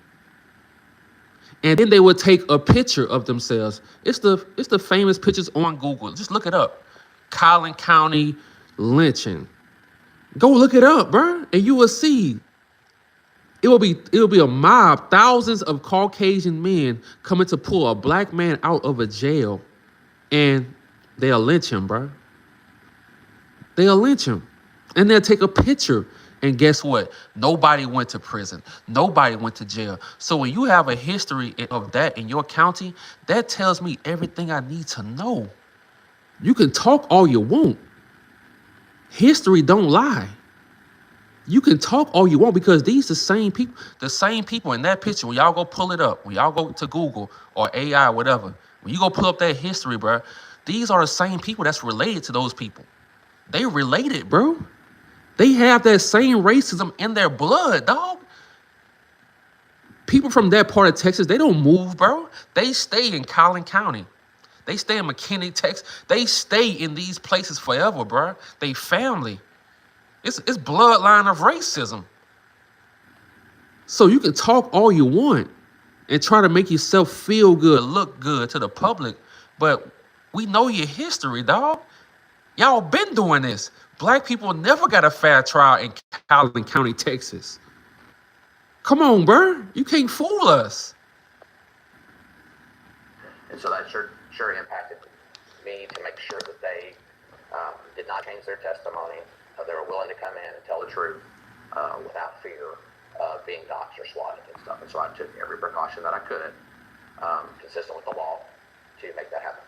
And then they would take a picture of themselves. It's the famous pictures on Google. Just look it up. Collin County lynching. Go look it up, bro, and you will see. It will be a mob, thousands of Caucasian men coming to pull a black man out of a jail, and they'll lynch him, bro. They'll lynch him, and they'll take a picture. And guess what? Nobody went to prison. Nobody went to jail. So when you have a history of that in your county, that tells me everything I need to know. You can talk all you want. History don't lie. You can talk all you want because the same people in that picture, when y'all go pull it up, when y'all go to Google or AI, whatever, when you go pull up that history, bro, these are the same people that's related to those people. They related, bro. They have that same racism in their blood, dog. People from that part of Texas, they don't move, bro. They stay in Collin County. They stay in McKinney, Texas. They stay in these places forever, bro. They family. It's bloodline of racism. So you can talk all you want and try to make yourself feel good, look good to the public, but we know your history, dog. Y'all been doing this. Black people never got a fair trial in Collin County, Texas. Come on, bro. You can't fool us. And so that sure impacted me to make sure that they did not change their testimony. They were willing to come in and tell the truth without fear of being doxxed or swatted and stuff. And so I took every precaution that I could, consistent with the law, to make that happen.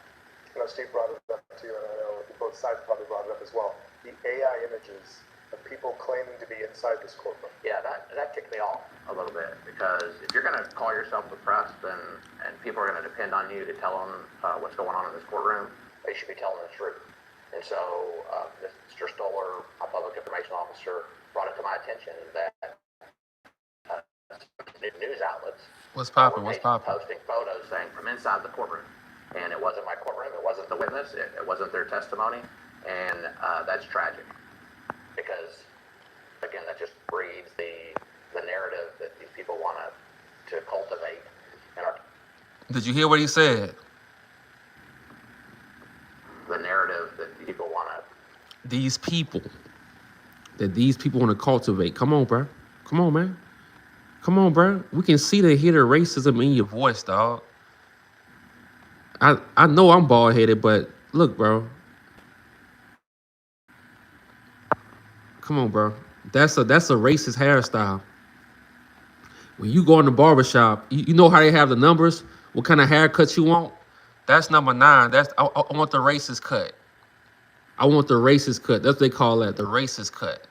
You know, Steve brought it up to you, and I know both sides probably brought it up as well. The AI images of people claiming to be inside this courtroom. Yeah, that ticked me off a little bit because if you're going to call yourself the press, and people are going to depend on you to tell them what's going on in this courtroom, they should be telling the truth. And so Mr. Stoller, our public information officer, brought it to attention that news outlets What's were popping? What's popping? posting photos saying from inside the courtroom. And it wasn't my courtroom, it wasn't the witness, it wasn't their testimony. And that's tragic because, again, that just breeds the narrative that these people want to cultivate. And Did you hear what he said? the narrative that people want to. These people want to cultivate. Come on, bro. Come on, man. Come on, bro. We can see the hear the racism in your voice, dog. I know I'm bald headed, but look, bro. Come on, bro. That's a racist hairstyle. When you go in the barbershop, you know how they have the numbers? What kind of haircut you want? That's number 9. I want the racist cut. I want the racist cut. That's what they call that, the racist cut.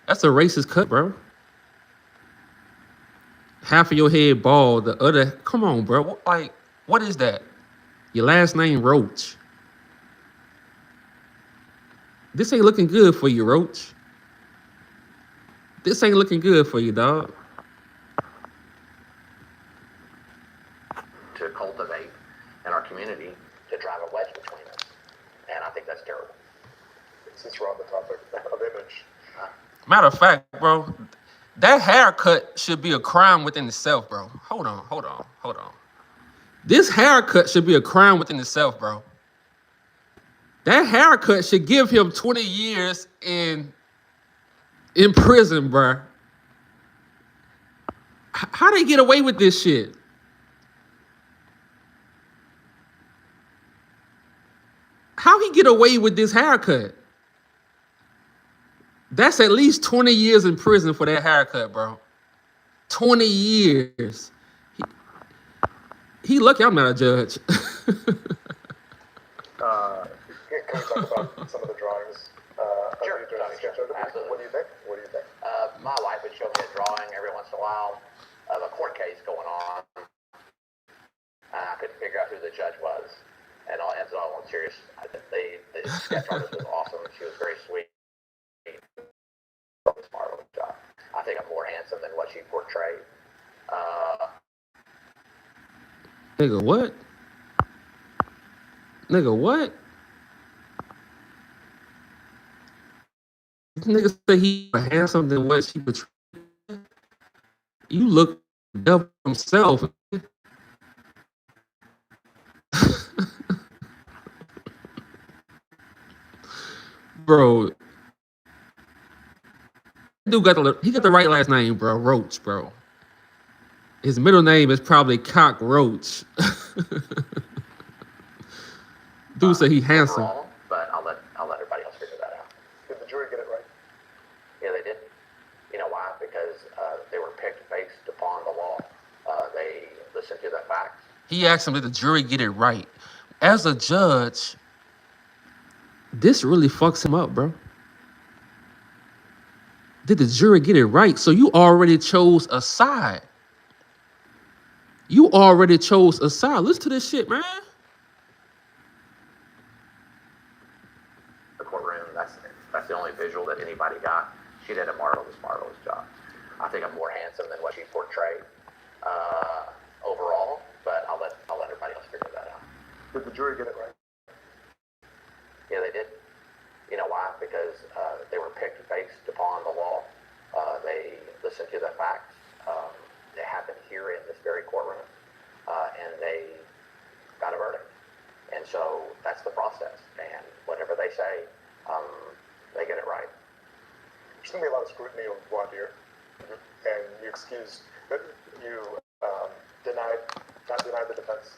That's a racist cut, bro. Half of your head bald, the other, come on, bro. What is that? Your last name Roach. This ain't looking good for you, Roach. This ain't looking good for you, dog. To cultivate in our community to drive a wedge between us. And I think that's terrible. Since we're on the topic of image, Matter of fact, bro, that haircut should be a crime within itself, bro. Hold on. This haircut should be a crime within itself, bro. That haircut should give him 20 years in prison, bro. How they get away with this shit? How he get away with this haircut? That's at least 20 years in prison for that haircut, bro. 20 years. He lucky I'm not a judge. can we talk about some of the drawings? Sure. Absolutely. What do you think? My wife would show me a drawing every once in a while of a court case going on. And I couldn't figure out who the judge was. And all serious, the sketch artist was awesome. She was very sweet. Marvelous job. I think I'm more handsome than what she portrayed. Nigga, what? Nigga, what? This nigga say he more handsome than what she portrayed. You look the devil himself. Bro, dude got the right last name, bro. Roach, bro. His middle name is probably Cockroach. Dude said he handsome. Overall, but I'll let everybody else figure that out. Did the jury get it right? Yeah, they did. You know why? Because they were picked based upon the law. They listened to the facts. He asked him, did the jury get it right? As a judge, this really fucks him up, bro. Did the jury get it right? So you already chose a side. You already chose a side. Listen to this shit, man. The courtroom, that's the only visual that anybody got. She did a marvelous job. I think I'm more handsome than what she portrayed overall, but I'll let everybody else figure that out. Did the jury get it right? Yeah, they did. You know why? Because they were picked based upon the law. They listened to the facts. They happened here in this very courtroom, and they got a verdict. And so that's the process. And whatever they say, they get it right. There's going to be a lot of scrutiny of voir dire, and you excused, not denied the defense,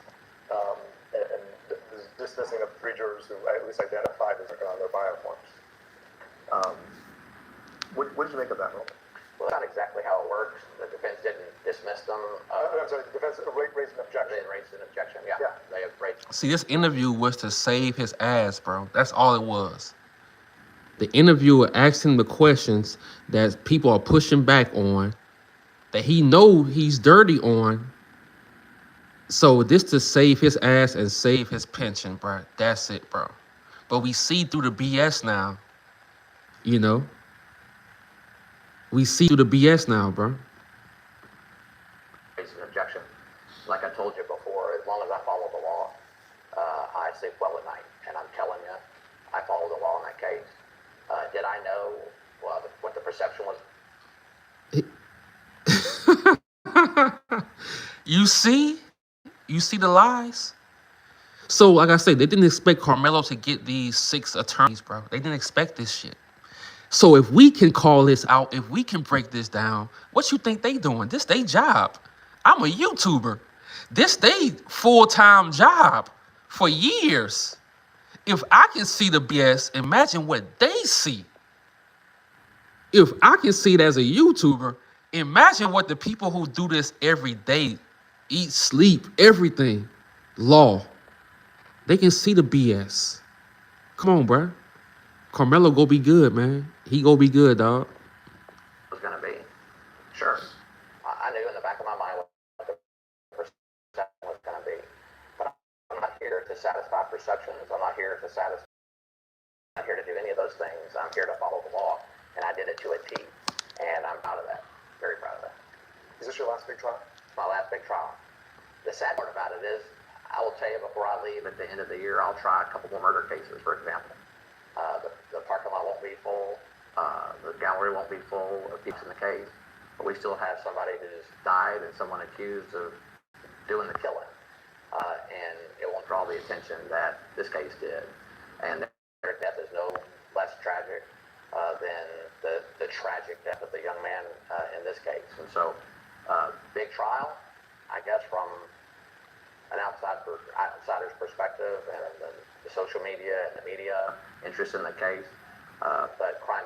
and the dismissing of 3 jurors who at least identified as on their bioforms. What did you make of that moment? Well, that's not exactly how it works. The defense didn't dismiss them. I'm sorry, the defense raised an objection. They raised an objection. Yeah. They have raised. See, this interview was to save his ass, bro. That's all it was. The interviewer asked him the questions that people are pushing back on, that he know he's dirty on. So this to save his ass and save his pension, bro. That's it, bro. But we see through the BS now, you know. We see through the BS now, bro. Raise an objection. Like I told you before, as long as I follow the law, I sleep well at night. And I'm telling you, I follow the law in that case. Did I know what the perception was? You see the lies. So, like I said, they didn't expect Karmelo to get these 6 attorneys, bro. They didn't expect this shit. So if we can call this out, if we can break this down, what you think they doing? This they job. I'm a YouTuber. This they full-time job for years. If I can see the BS, imagine what they see. If I can see it as a YouTuber, imagine what the people who do this every day, eat, sleep, everything, law, they can see the BS. Come on, bro. Karmelo go be good, man. He go be good, dog. Was going to be. Sure. I knew in the back of my mind what the perception was going to be. But I'm not here to satisfy perceptions. I'm not here to satisfy. I'm not here to do any of those things. I'm here to follow the law. And I did it to a T. And I'm proud of that. Very proud of that. Is this your last big trial? It's my last big trial. The sad part about it is, I will tell you before I leave at the end of the year, I'll try a couple more murder cases, for example. The parking lot won't be full. The gallery won't be full of people in the case. But we still have somebody who's died and someone accused of doing the killing. And it won't draw the attention that this case did. And their death is no less tragic than the tragic death of the young man in this case. And so, big trial, I guess, from an outsider's perspective and the social media and the media interest in the case, but crime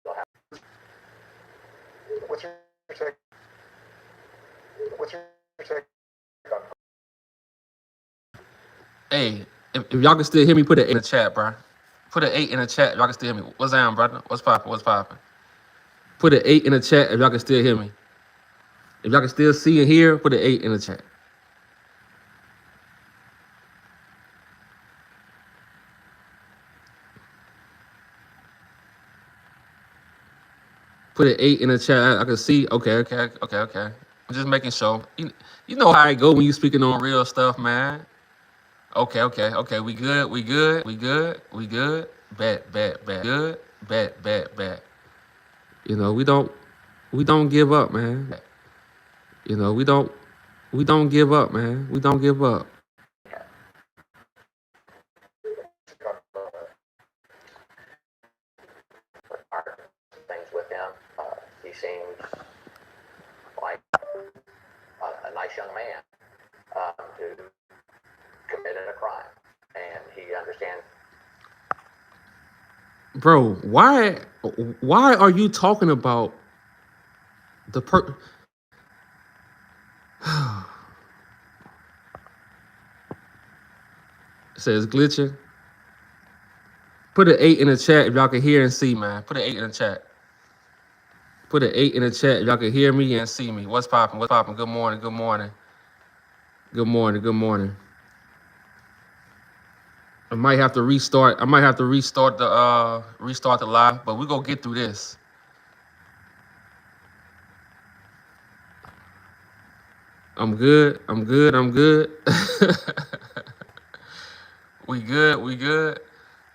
still happens. What's your take? What's your take on? Hey, if y'all can still hear me, put an 8 in the chat, bro. Put an 8 in the chat if y'all can still hear me. What's down, brother? What's poppin'? What's poppin'? Put an 8 in the chat if y'all can still hear me. If y'all can still see and hear, put an 8 in the chat. Put an 8 in the chat. I can see. Okay. I'm just making sure. You know how it go when you speaking on real stuff, man. Okay. We good. Bet. Good. Bet. You know, we don't give up, man. You know, we don't give up, man. We don't give up. Things with him. He seems like a nice young man who committed a crime, and he understands. Bro, why are you talking about the It says glitching. Put an 8 in the chat if y'all can hear and see, man. Put an 8 in the chat. Put an 8 in the chat if y'all can hear me and see me. What's poppin'? Good morning. I might have to restart the live, but we're gonna get through this. I'm good. We good.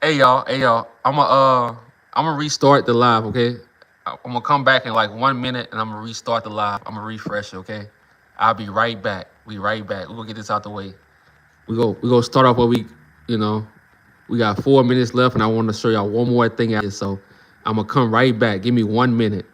Hey y'all. I'm gonna restart the live, okay? I'm gonna come back in like 1 minute and I'm gonna restart the live. I'm gonna refresh it, okay? I'll be right back. We're gonna get this out the way. We go start off where we got 4 minutes left and I want to show y'all one more thing out here. So I'm gonna come right back. Give me 1 minute.